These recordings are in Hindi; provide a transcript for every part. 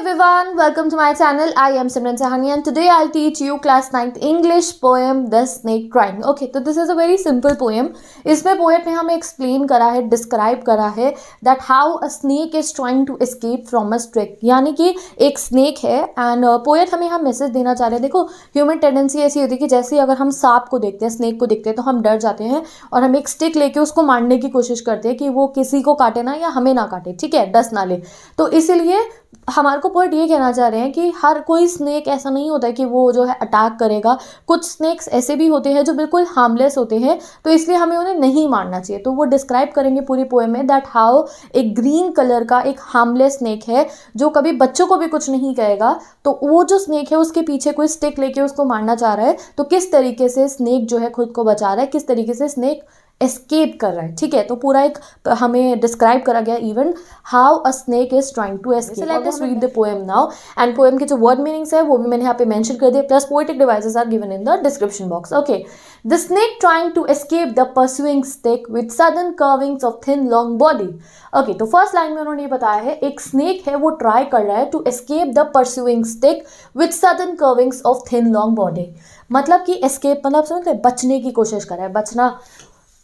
everyone, welcome to my channel. I am Simran Sahani and today I'll teach you class 9th English poem The Snake Crying. Okay, तो this is a very simple poem. इसमें पोएट ने हमें एक्सप्लेन करा है, डिस्क्राइब करा है that how a snake is trying to escape from a stick. यानी कि एक स्नेक है एंड पोएट हमें हम मैसेज देना चाह रहे हैं. देखो ह्यूमन टेंडेंसी ऐसी होती है कि जैसे अगर हम सांप को देखते हैं, स्नेक को देखते हैं तो हम डर जाते हैं और हम एक स्टिक लेके उसको मारने की कोशिश करते हैं कि वो किसी को काटे ना या हमें ना काटे, ठीक है, डस ना ले. तो इसीलिए हमारे को पॉइंट ये कहना चाह रहे हैं कि हर कोई स्नेक ऐसा नहीं होता है कि वो जो है अटैक करेगा. कुछ स्नेक्स ऐसे भी होते हैं जो बिल्कुल हार्मलेस होते हैं, तो इसलिए हमें उन्हें नहीं मारना चाहिए. तो वो डिस्क्राइब करेंगे पूरी पोएम में दैट हाउ एक ग्रीन कलर का एक हार्मलेस स्नेक है जो कभी बच्चों को भी कुछ नहीं कहेगा. तो वो जो स्नेक है उसके पीछे कोई स्टिक लेके उसको मारना चाह रहा है. तो किस तरीके से स्नेक जो है खुद को बचा रहा है, किस तरीके से स्नेक एस्केप कर रहा है, ठीक है. तो पूरा एक हमें डिस्क्राइब करा गया even how a snake is trying to escape. Let us read the poem now and poem के जो वर्ड मीनिंग्स है वो भी मैंने यहाँ पे मेंशन कर दिए, plus poetic devices are given in the description box. Okay, the snake trying to escape the pursuing stick with sudden curvings of thin long body. Okay, तो फर्स्ट लाइन में उन्होंने ये बताया है एक स्नेक है वो ट्राई कर रहा है to escape the pursuing stick with sudden curvings of thin long body. मतलब कि एस्केप मतलब समझते हैं बचने की कोशिश कर रहा है, बचना,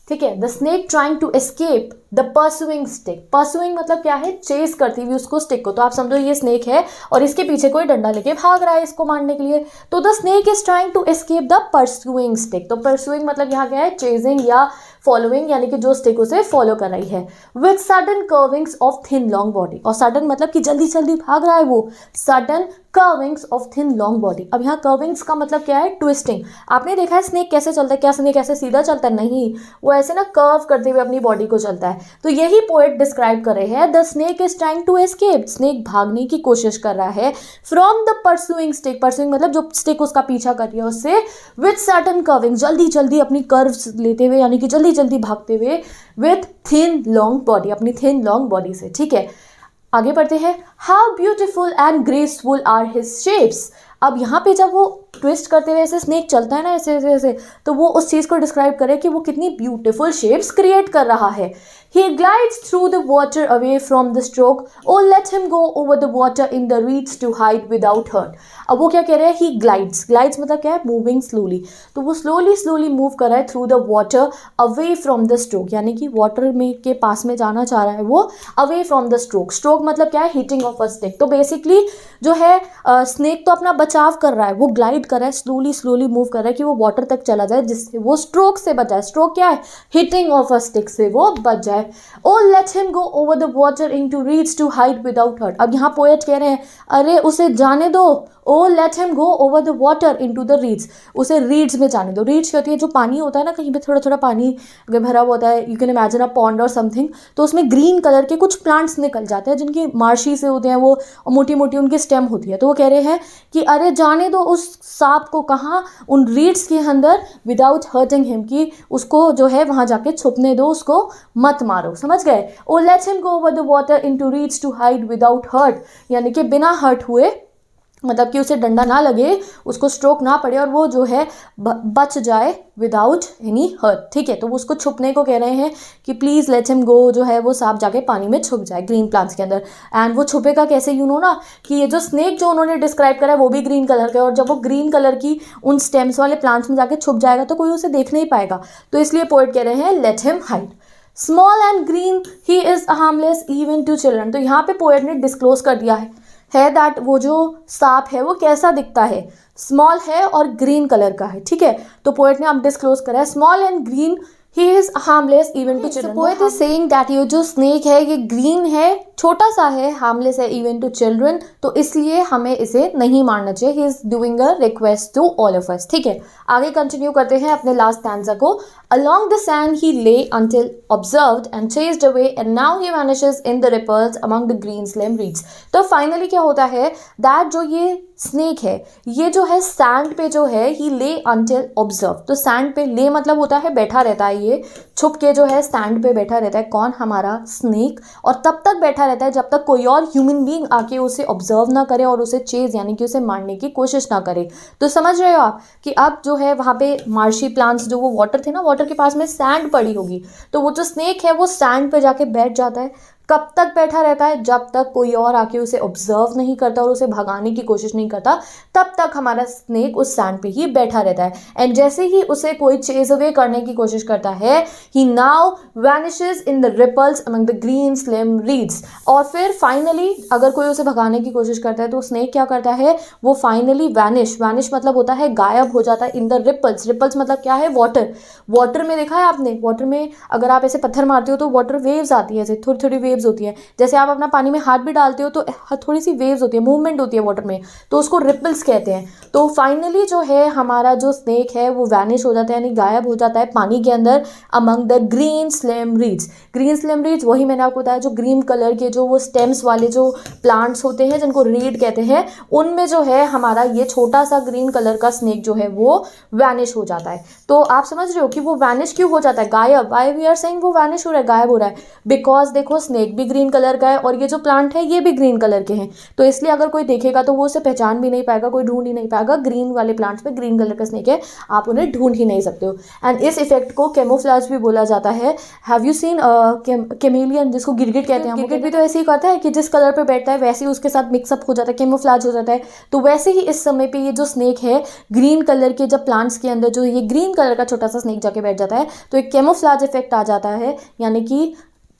ठीक है. The snake trying to escape the pursuing stick. Pursuing मतलब क्या है, चेस करती हुई उसको स्टिक को. तो आप समझो ये स्नेक है और इसके पीछे कोई डंडा लेके भाग रहा है इसको मारने के लिए. तो the snake is trying to escape the pursuing stick. तो परस्यूइंग मतलब यहाँ क्या है, चेजिंग या फॉलोइंग, यानी कि जो स्टिक उसे फॉलो कर रही है. With sudden curvings of thin long body. और सडन मतलब कि जल्दी जल्दी भाग रहा है वो. Sudden curvings of thin long body. अब यहाँ कर्विंग्स का मतलब क्या है, ट्विस्टिंग. आपने देखा है स्नेक कैसे चलता है, क्या स्नेक ऐसे सीधा चलता है, नहीं, वो ऐसे ना कर्व करते हुए अपनी बॉडी को चलता है. तो यही पोएट डिस्क्राइब कर रहे हैं the snake is trying to escape. Snake भागने की कोशिश कर रहा है from the pursuing stick. Pursuing मतलब जो स्टिक उसका पीछा कर रही है उससे. विथ सडन कर्विंग, जल्दी जल्दी अपनी कर्व्स लेते हुए, यानी कि जल्दी जल्दी भागते हुए. विथ थिन लॉन्ग बॉडी, अपनी थिन लॉन्ग बॉडी से, ठीक है. आगे बढ़ते हैं. How beautiful and graceful are his shapes. अब यहाँ पे जब वो ट्विस्ट करते हुए ऐसे स्नेक चलता है ना ऐसे ऐसे ऐसे, तो वो उस चीज़ को डिस्क्राइब करे कि वो कितनी ब्यूटिफुल शेप्स क्रिएट कर रहा है. He glides through the water away from the stroke. Oh, let him go over the water in the reeds to hide without hurt. अब वो क्या कह रहे हैं, he glides. Glides मतलब क्या है, moving slowly. तो वो slowly मूव कर रहा है through the water away from the stroke, यानी कि वाटर में के पास में जाना चाह रहा है वो away from the stroke. Stroke मतलब क्या है, hitting of a stick. तो बेसिकली जो है स्नेक तो अपना बचाव कर रहा है, वो ग्लाइड कर रहा है, स्लोली मूव कर रहा है कि वो वाटर तक चला जाए जिससे वो स्ट्रोक से बच जाए. स्ट्रोक क्या है, हिटिंग ऑफ अ स्टिक से वो बच जाए. Oh, let him go over the water into reeds to hide without hurt. अब यहाँ पोएट कह रहे हैं अरे उसे जाने दो. Oh, let him go over the water into the reeds. उसे रीड्स में जाने दो. रीड्स क्या होती है, जो पानी होता है ना, कहीं पे थोड़ा थोड़ा पानी अगर भरा हुआ होता है, you can imagine a pond और समथिंग, तो उसमें ग्रीन कलर के कुछ प्लांट्स निकल जाते हैं जिनकी मार्शी से होते हैं वो, मोटी मोटी उनकी स्टेम होती है. तो वो कह रहे हैं कि अरे जाने दो उस सांप को, कहाँ, उन रीड्स के अंदर, विदाउट हर्टिंग हिम, कि उसको जो है वहाँ जाके छुपने दो, उसको मत मारो. समझ गए. Oh let's him go over the water into reeds to hide without hurt, यानी कि बिना हर्ट हुए, मतलब कि उसे डंडा ना लगे, उसको स्ट्रोक ना पड़े और वो जो है बच जाए विदाउट एनी हर्ट, ठीक है. तो वो उसको छुपने को कह रहे हैं कि प्लीज़ लेट हिम गो, जो है वो सांप जाके पानी में छुप जाए ग्रीन प्लांट्स के अंदर. एंड वो छुपेगा कैसे, यू नो ना, कि ये जो स्नेक जो उन्होंने डिस्क्राइब करा है वो भी ग्रीन कलर का है, और जब वो ग्रीन कलर की उन स्टेम्स वाले प्लांट्स में जाके छुप जाएगा तो कोई उसे देख नहीं पाएगा. तो इसलिए पोएट कह रहे हैं let him hide. Small and green he is harmless even to children. तो यहाँ पे पोएट ने डिस्क्लोज कर दिया है दैट वो जो सांप है वो कैसा दिखता है, स्मॉल है और ग्रीन कलर का है, ठीक है. तो पोएट ने अब डिस्क्लोज करा है small and green he is harmless even to children. Poet is saying that ये जो स्नेक है ये ग्रीन है, छोटा सा है, हार्मलेस है इवन टू चिल्ड्रन, तो इसलिए हमें इसे नहीं मारना चाहिए. He is doing a request to all of us, ठीक है. आगे कंटिन्यू करते हैं अपने लास्ट स्टैंजा को. Along the sand he lay until observed and chased away and now he vanishes in the ripples among the green slim reeds. तो फाइनली क्या होता है दैट जो ये स्नेक है ये जो है सैंड पे जो है ही ले until observed. तो सैंड पे ले मतलब होता है बैठा रहता है, ये छुप के जो है सैंड पे बैठा रहता है. कौन, हमारा स्नेक. और तब तक बैठा रहता है जब तक कोई और ह्यूमन बीइंग आके उसे ऑब्जर्व ना करे और उसे चेज यानी कि उसे मारने की कोशिश ना करे. तो समझ रहे हो आप कि अब जो है वहाँ पे मार्शी प्लांट्स, जो वो वाटर थे ना, वाटर के पास में सैंड पड़ी होगी, तो वो जो स्नेक है वो सैंड पे जाके बैठ जाता है. कब तक बैठा रहता है? जब तक कोई और आके उसे ऑब्जर्व नहीं करता और उसे भगाने की कोशिश नहीं करता, तब तक हमारा स्नेक उस सैंड पे ही बैठा रहता है। एंड जैसे ही उसे कोई चेज अवे करने की कोशिश करता है, he now vanishes in the ripples among the green slim reeds. और फिर फाइनली अगर कोई उसे भगाने की कोशिश करता है तो स्नेक क्या करता है? वो फाइनली वैनिश मतलब होता है गायब हो जाता है इन द रिपल्स। रिपल्स मतलब क्या है? वाटर। वाटर में देखा है आपने, वाटर में अगर आप ऐसे पत्थर मारते हो तो वाटर वेव्स आती है, ऐसे थोड़ी थोड़ी वेव्स होती है। जैसे आप अपना पानी में हाथ भी डालते हो तो थोड़ी सी वेव्स होती है, मूवमेंट होती है वाटर में, तो उसको रिपल्स कहते हैं। तो फाइनली जो है हमारा जो स्नेक है वो वैनिश हो जाता है, यानी गायब हो जाता है पानी के अंदर among the green slim reads. Green slim reads वही मैंने आपको बताया, जो ग्रीन कलर के जो वो स्टेम्स वाले जो प्लांट्स होते हैं जिनको रीड कहते हैं, उनमें जो है हमारा ये छोटा सा ग्रीन कलर का स्नेक जो है वो वैनिश हो जाता है। तो आप समझ रहे हो कि वो वैनिश क्यों हो जाता है, गायब। व्हाई वी आर सेइंग वो वैनिश हो रहा है, गायब हो रहा है? बिकॉज देखो स्नेक भी ग्रीन कलर का है और ये जो प्लांट है ये भी ग्रीन कलर के हैं, तो इसलिए अगर कोई देखेगा तो वो उसे पहचान भी नहीं पाएगा, कोई ढूंढ ही नहीं पाएगा। ग्रीन वाले प्लांट्स में ग्रीन कलर का स्नेक है, आप उन्हें ढूंढ ही नहीं सकते हो। एंड इस इफेक्ट को कैमोफ्लेज भी बोला जाता है। हैव यू सीन कैमेलियन, जिसको गिरगिट कहते हैं? गिरगिट भी तो ऐसे ही करता है कि जिस कलर पे बैठता है वैसे ही उसके साथ मिक्सअप हो जाता है, कैमोफ्लेज हो जाता है। तो वैसे ही इस समय पे ये जो स्नेक है ग्रीन कलर के जब प्लांट्स के अंदर जो ये ग्रीन कलर का छोटा सा स्नेक जाके बैठ जाता है तो एक कैमोफ्लेज इफेक्ट आ जाता है, यानी कि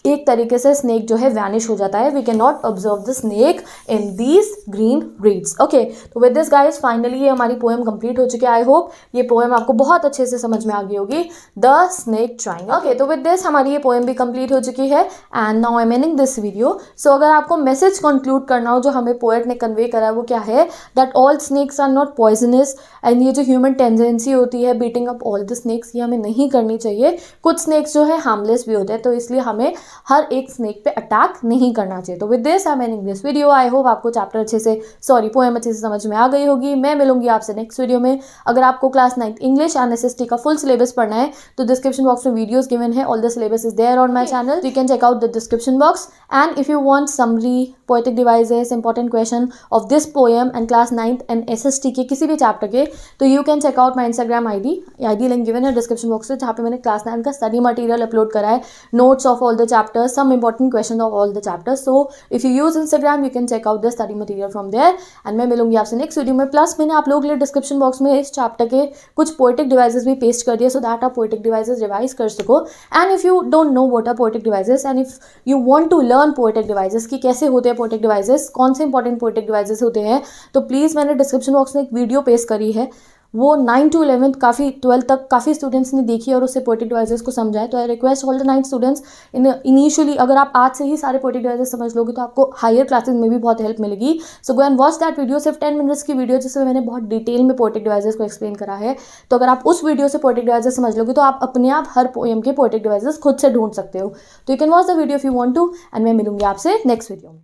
एक तरीके से स्नेक जो है वैनिश हो जाता है। We can not observe the snake in these green reeds. Okay, तो विद दिस गाइज फाइनली ये हमारी पोएम कंप्लीट हो चुकी है। आई होप ये पोएम आपको बहुत अच्छे से समझ में आ गई होगी, द स्नेक ट्रायंगल। ओके, तो विद दिस हमारी ये पोएम भी कंप्लीट हो चुकी है and now I am ending this video. So अगर आपको मैसेज कंक्लूड करना हो जो हमें पोएट ने कन्वे करा है वो क्या है, that all snakes are not poisonous. And ये जो ह्यूमन टेंडेंसी होती है beating up all the snakes, ये हमें नहीं करनी चाहिए। कुछ स्नेक्स जो है हार्मलेस भी होते हैं, तो इसलिए हमें हर एक स्नेक पे अटैक नहीं करना चाहिए। तो with this I am ending this video. I hope आपको चैप्टर अच्छे से पोएम अच्छे से समझ में आ गई होगी। मैं मिलूंगी आपसे नेक्स्ट वीडियो में। अगर आपको क्लास 9 इंग्लिश एंड एसएसटी का फुल सिलेबस पढ़ना है तो डिस्क्रिप्शन बॉक्स में वीडियोस गिवन है, all the syllabus is there on my channel, you can check out the description box. And if you want summary, poetic devices, important question of this poem and class 9th and SST के किसी भी चैप्टर के, तो you can check out my Instagram ID link given है डिस्क्रिप्शन बॉक्स में, जहाँ पे मैंने क्लास 9 का स्टडी मटेरियल अपलोड करा है, notes of all the chapters, some important question of all the chapters. So if you use Instagram you can check out the study material from there and मैं मिलूंगी आपसे नेक्स्ट वीडियो में। प्लस मैंने आप लोगों के लिए डिस्क्रिप्शन बॉक्स में इस चैप्टर के कुछ पोएटिक डिवाइसेस भी पेस्ट कर दिए सो दैट आप पोएटिक डिवाइसेस रिवाइज कर सको। And if you don't know what are poetic devices and if you want to learn poetic devices कि कैसे होते हैं पोएटिक डिवाइसेस, कौन से इंपॉर्टेंट पोएटिक डिवाइसेस होते हैं, तो प्लीज़ मैंने डिस्क्रिप्शन बॉक्स में एक वीडियो पेस्ट करी है, वो 9 to 11 काफ़ी 12 तक काफ़ी स्टूडेंट्स ने देखी और उससे पोएटिक डिवाइसेस को समझा है। तो I request all the 9 students initially अगर आप आज से ही सारे पोएटिक डिवाइसेस समझ लोगे तो आपको हायर क्लासेस में भी बहुत हेल्प मिलेगी। So go and watch that video, सिर्फ 10 मिनट्स की वीडियो जिसमें मैंने बहुत डिटेल में पोएटिक डिवाइसेस को एक्सप्लेन करा है। तो अगर आप उस वीडियो से पोएटिक डिवाइसेस समझ लोगे तो आप अपने आप हर पोएम के पोएटिक डिवाइसेस खुद से ढूंढ सकते हो। तो you can watch the video if you want to and मैं मिलूंगी आपसे नेक्स्ट वीडियो में।